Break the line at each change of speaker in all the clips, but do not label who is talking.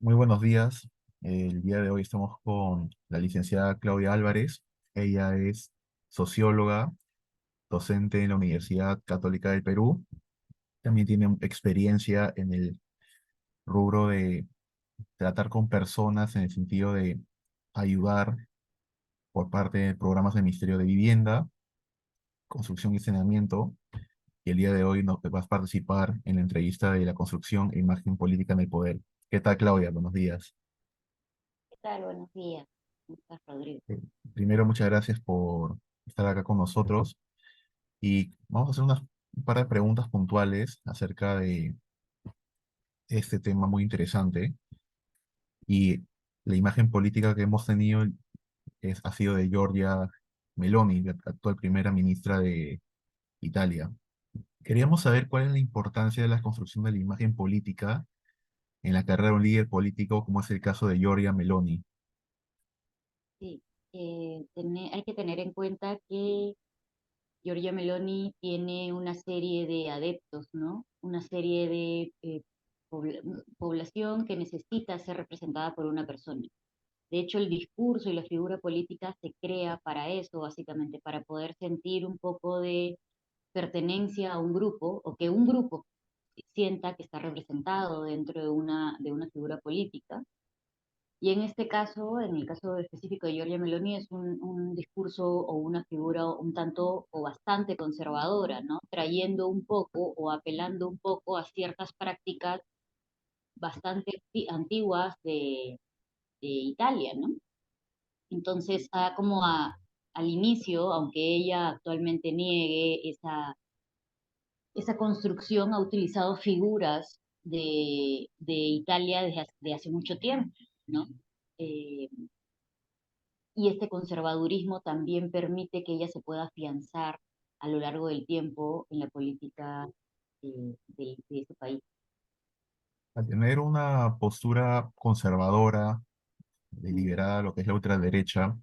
Muy buenos días. El día de hoy estamos con la licenciada Claudia Álvarez. Ella es socióloga, docente en la Universidad Católica del Perú. También tiene experiencia en el rubro de tratar con personas en el sentido de ayudar por parte de programas del Ministerio de Vivienda, Construcción y Saneamiento. Y el día de hoy nos vas a participar en la entrevista de la construcción e imagen política en el poder. ¿Qué tal, Claudia? Buenos días.
¿Qué tal? Buenos días. ¿Cómo estás, Rodrigo?
Eh, Primero, muchas gracias por estar acá con nosotros y vamos a hacer un par de preguntas puntuales acerca de este tema muy interesante y la imagen política que hemos tenido ha sido de Giorgia Meloni, la actual primera ministra de Italia. Queríamos saber cuál es la importancia de la construcción de la imagen política en la carrera de un líder político, como es el caso de Giorgia Meloni.
Sí, hay que tener en cuenta que Giorgia Meloni tiene una serie de adeptos, ¿no? Una serie de población que necesita ser representada por una persona. De hecho, el discurso y la figura política se crea para eso, básicamente, para poder sentir un poco de pertenencia a un grupo o que un grupo sienta que está representado dentro de una figura política. Y en este caso, en el caso específico de Giorgia Meloni, es un discurso o una figura un tanto o bastante conservadora, ¿no? Trayendo un poco o apelando un poco a ciertas prácticas bastante antiguas de Italia, ¿no? Entonces, al inicio, aunque ella actualmente niegue esa construcción, ha utilizado figuras de Italia desde hace mucho tiempo, ¿no? Eh, y este conservadurismo también permite que ella se pueda afianzar a lo largo del tiempo en la política de ese país.
Al tener una postura conservadora,
Ujú.
deliberada, lo que es la ultraderecha,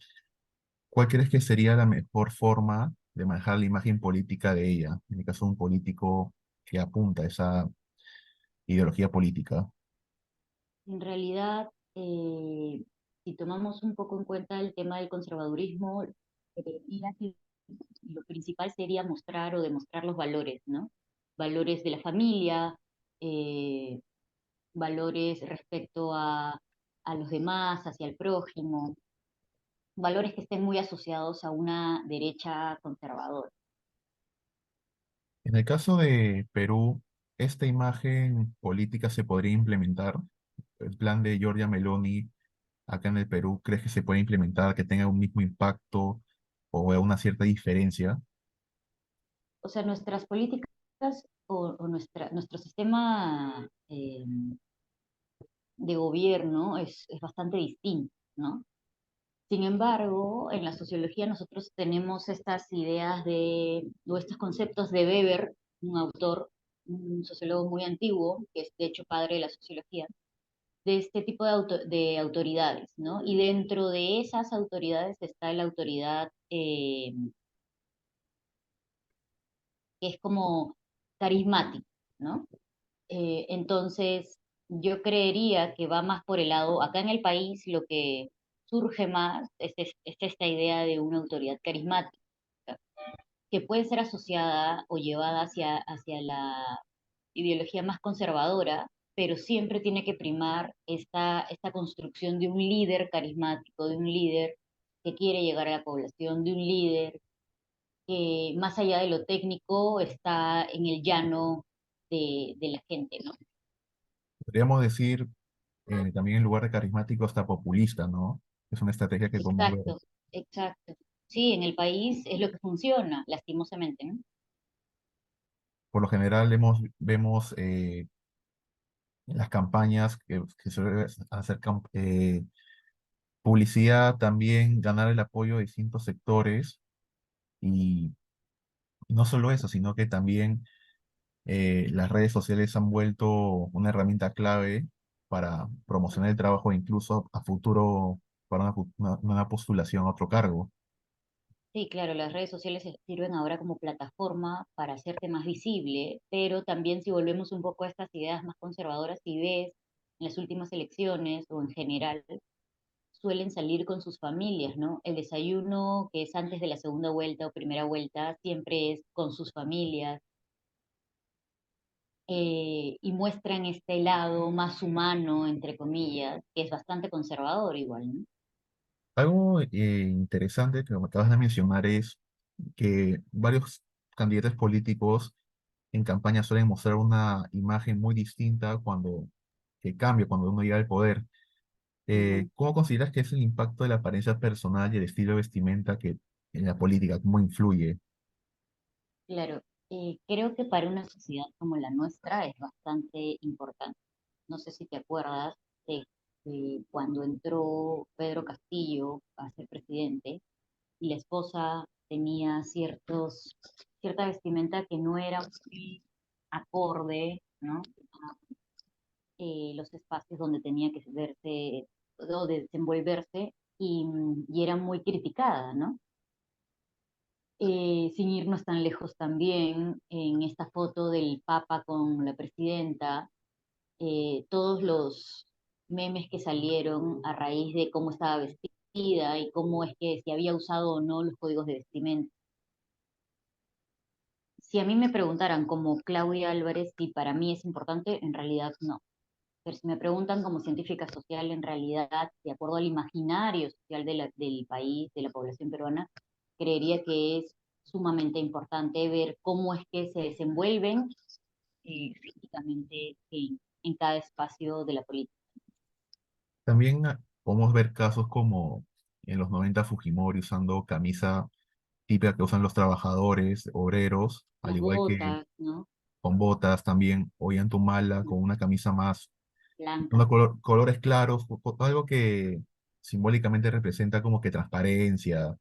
¿cuál crees que sería la mejor forma de manejar la imagen política de ella? En el caso de un político que apunta a esa ideología política.
En realidad, si tomamos un poco en cuenta el tema del conservadurismo, diría que lo principal sería mostrar o demostrar los valores, ¿no? Valores de la familia, eh, valores respecto a los demás, hacia el prójimo, valores que estén muy asociados a una derecha conservadora.
En el caso de Perú, ¿esta imagen política se podría implementar? ¿El plan de Giorgia Meloni acá en el Perú, crees que se puede implementar, que tenga un mismo impacto o una cierta diferencia?
O sea, nuestras políticas o nuestro sistema de gobierno es bastante distinto, ¿no? Sin embargo, en la sociología nosotros tenemos estas ideas o estos conceptos de Weber, un autor, un sociólogo muy antiguo, que es de hecho padre de la sociología, de este tipo de autoridades, ¿no? Y dentro de esas autoridades está la autoridad que es como carismática, ¿no? Entonces, yo creería que va más por el lado, acá en el país lo que surge más es esta idea de una autoridad carismática, que puede ser asociada o llevada hacia la ideología más conservadora, pero siempre tiene que primar esta construcción de un líder carismático, de un líder que quiere llegar a la población, de un líder que más allá de lo técnico está en el llano de la gente, ¿no?
Podríamos decir también en lugar de carismático hasta populista, ¿no? Es una estrategia que promueve.
Exacto, exacto. Sí, en el país es lo que funciona, lastimosamente, ¿no?
Por lo general vemos en las campañas que suele hacer publicidad, también ganar el apoyo de distintos sectores y no solo eso, sino que también las redes sociales han vuelto una herramienta clave para promocionar el trabajo incluso a futuro para una postulación a otro cargo.
Sí, claro, las redes sociales sirven ahora como plataforma para hacerte más visible, pero también si volvemos un poco a estas ideas más conservadoras, si ves, en las últimas elecciones o en general suelen salir con sus familias, ¿no? El desayuno que es antes de la segunda vuelta o primera vuelta siempre es con sus familias, y muestran este lado más humano, entre comillas, que es bastante conservador igual, ¿no?
Algo interesante que me acabas de mencionar es que varios candidatos políticos en campaña suelen mostrar una imagen muy distinta que cambia cuando uno llega al poder.
Ujú.
¿Cómo consideras que es el impacto de la apariencia personal y el estilo de vestimenta que en la política, cómo influye?
Claro, creo que para una sociedad como la nuestra es bastante importante. No sé si te acuerdas de cuando entró Pedro Castillo a ser presidente y la esposa tenía cierta vestimenta que no era muy acorde, ¿no? A los espacios donde tenía que verse o desenvolverse y era muy criticada, ¿no? Sin irnos tan lejos también, en esta foto del Papa con la presidenta, todos los memes que salieron a raíz de cómo estaba vestida y cómo es que si había usado o no los códigos de vestimenta. Si a mí me preguntaran como Claudia Álvarez si para mí es importante, en realidad no. Pero si me preguntan como científica social, en realidad, de acuerdo al imaginario social del país, de la población peruana, creería que es sumamente importante ver cómo es que se desenvuelven físicamente en cada espacio de la política.
También podemos ver casos como en los 90 Fujimori usando camisa típica que usan los trabajadores, obreros, al
Las
igual que
botas, ¿no?
con botas también, Ollantumala con una camisa más,
Blancas.
colores claros, algo que simbólicamente representa como que transparencia.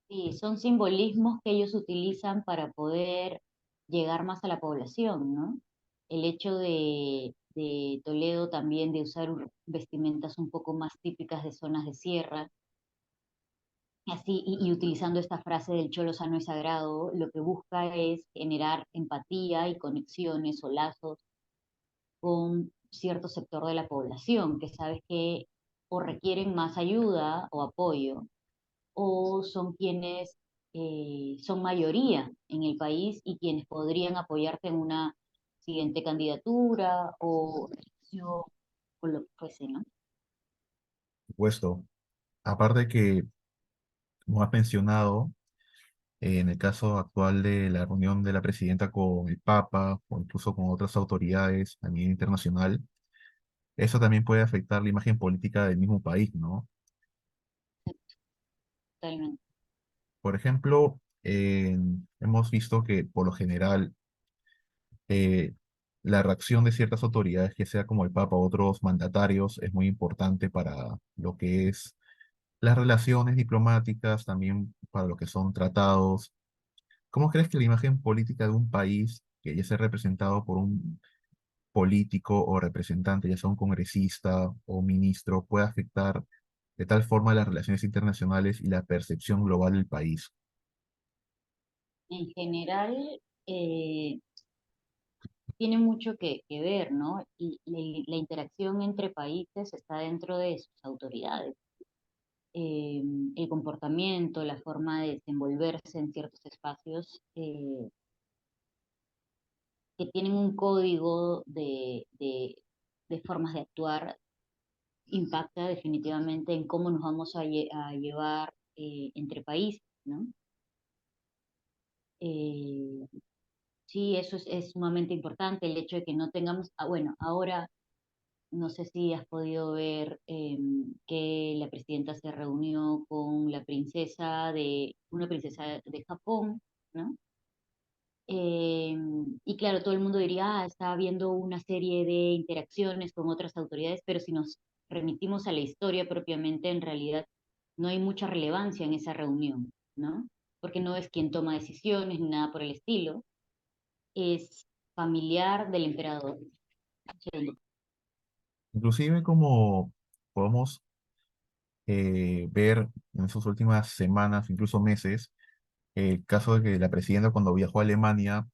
Sí, son simbolismos que ellos utilizan para poder llegar más a la población, ¿no? El hecho de Toledo también de usar vestimentas un poco más típicas de zonas de sierra, así, y utilizando esta frase del cholo sano y sagrado, lo que busca es generar empatía y conexiones o lazos con cierto sector de la población que sabes que o requieren más ayuda o apoyo o son quienes son mayoría en el país y quienes podrían apoyarte en una siguiente candidatura o elección o lo que fuese, ¿no?
Puesto. Aparte que, como has mencionado, en el caso actual de la reunión de la presidenta con el Papa o incluso con otras autoridades a nivel internacional, eso también puede afectar la imagen política del mismo país, ¿no?
Totalmente.
Por ejemplo, hemos visto que por lo general eh, la reacción de ciertas autoridades, que sea como el Papa o otros mandatarios, es muy importante para lo que es las relaciones diplomáticas, también para lo que son tratados. ¿Cómo crees que la imagen política de un país que ya sea representado por un político o representante, ya sea un congresista o ministro, puede afectar de tal forma las relaciones internacionales y la percepción global del país?
En general, eh, tiene mucho que ver, ¿no? Y la interacción entre países está dentro de sus autoridades. Eh, el comportamiento, la forma de desenvolverse en ciertos espacios que tienen un código de formas de actuar impacta definitivamente en cómo nos vamos a llevar entre países, ¿no? Eh, sí, eso es sumamente importante, el hecho de que no tengamos, bueno, ahora no sé si has podido ver que la presidenta se reunió con una princesa de Japón, ¿no? Eh, y claro, todo el mundo diría, está habiendo una serie de interacciones con otras autoridades, pero si nos remitimos a la historia propiamente, en realidad no hay mucha relevancia en esa reunión, ¿no? Porque no es quien toma decisiones ni nada por el estilo, es familiar del emperador.
Inclusive como podemos ver en sus últimas semanas, incluso meses, el caso de que la presidenta cuando viajó a Alemania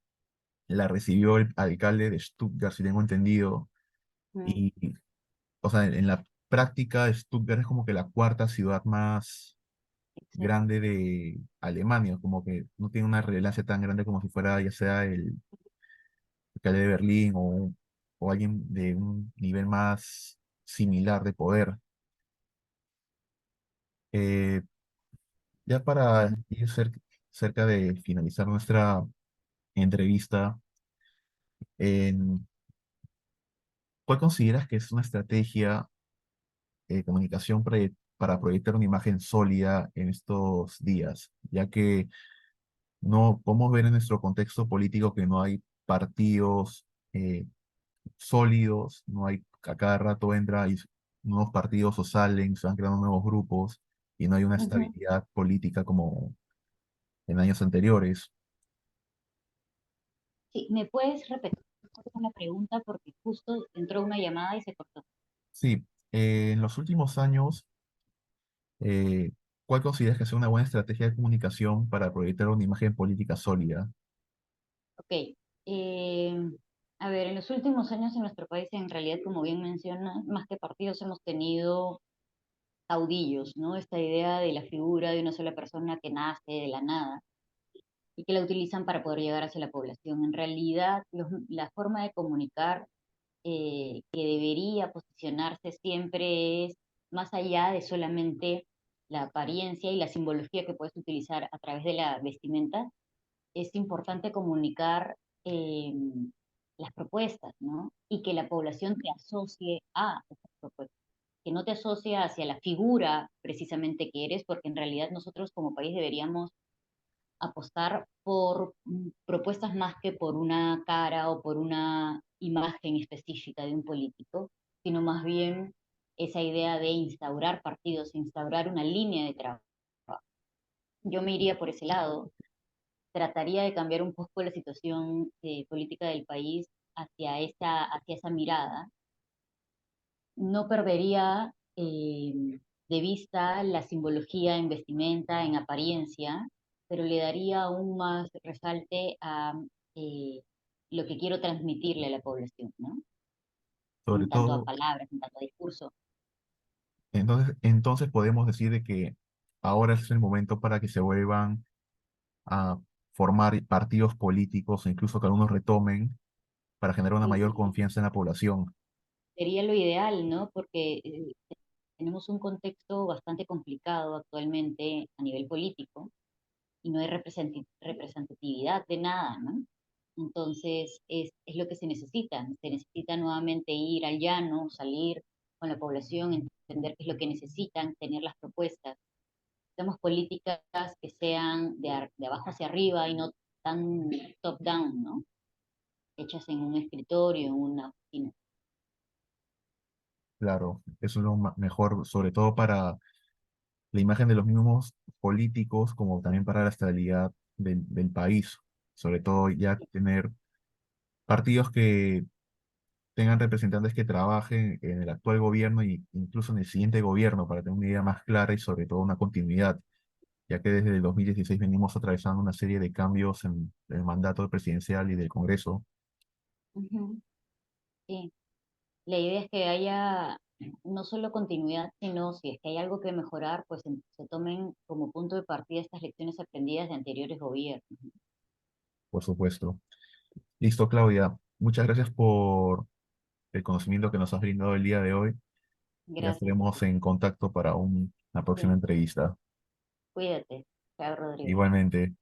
la recibió el alcalde de Stuttgart, si tengo entendido,
Mm.
y o sea, en la práctica, Stuttgart es como que la cuarta ciudad más
Exacto.
grande de Alemania, como que no tiene una relevancia tan grande como si fuera ya sea el alcalde de Berlín o alguien de un nivel más similar de poder. Eh, ya para ir cerca de finalizar nuestra entrevista, en, ¿cuál consideras que es una estrategia de comunicación para proyectar una imagen sólida en estos días? Ya que no podemos ver en nuestro contexto político que no hay partidos sólidos, no hay, a cada rato entra y nuevos partidos o salen, se van creando nuevos grupos y no hay una
Ujú.
estabilidad política como en años anteriores.
Sí, ¿me puedes repetir la pregunta? Porque justo entró una llamada y se cortó.
Sí, en los últimos años, eh, ¿cuál consideras que sea una buena estrategia de comunicación para proyectar una imagen política sólida?
Ok. eh, a ver, en los últimos años en nuestro país, en realidad, como bien mencionas, más que partidos hemos tenido caudillos, ¿no? Esta idea de la figura de una sola persona que nace de la nada y que la utilizan para poder llegar hacia la población. En realidad, la forma de comunicar que debería posicionarse siempre es más allá de solamente la apariencia y la simbología que puedes utilizar a través de la vestimenta. Es importante comunicar eh, las propuestas, ¿no? Y que la población te asocie a esas propuestas, que no te asocie hacia la figura precisamente que eres, porque en realidad nosotros como país deberíamos apostar por propuestas más que por una cara o por una imagen específica de un político, sino más bien esa idea de instaurar partidos, instaurar una línea de trabajo. Yo me iría por ese lado, trataría de cambiar un poco la situación política del país hacia esa mirada. No perdería de vista la simbología en vestimenta, en apariencia, pero le daría aún más resalte a eh, lo que quiero transmitirle a la población, ¿no?
Sobre
En tanto a
todo,
palabras, en tanto a discurso.
entonces podemos decir de que ahora es el momento para que se vuelvan a formar partidos políticos, o incluso que algunos retomen para generar una mayor
Sí,
confianza en la población.
sería lo ideal, ¿no? Porque tenemos un contexto bastante complicado actualmente a nivel político y no hay representatividad de nada, ¿no? Entonces, es lo que se necesita. Se necesita nuevamente ir al llano, salir con la población, entender qué es lo que necesitan, tener las propuestas. Necesitamos políticas que sean de abajo hacia arriba y no tan top-down, ¿no? Hechas en un escritorio, en una oficina.
Claro, eso es lo mejor, sobre todo para la imagen de los mismos políticos, como también para la estabilidad del país. Sobre todo ya tener partidos que tengan representantes que trabajen en el actual gobierno e incluso en el siguiente gobierno para tener una idea más clara y sobre todo una continuidad, ya que desde el 2016 venimos atravesando una serie de cambios en el mandato presidencial y del Congreso.
Ujú. Sí, la idea es que haya no solo continuidad, sino si es que hay algo que mejorar, pues se tomen como punto de partida estas lecciones aprendidas de anteriores gobiernos.
Por supuesto. Listo, Claudia. Muchas gracias por el conocimiento que nos has brindado el día de hoy. Ya
Gracias a ti.
estaremos en contacto para una próxima
Sí,
entrevista.
cuídate. Chao, Rodrigo.
Igualmente.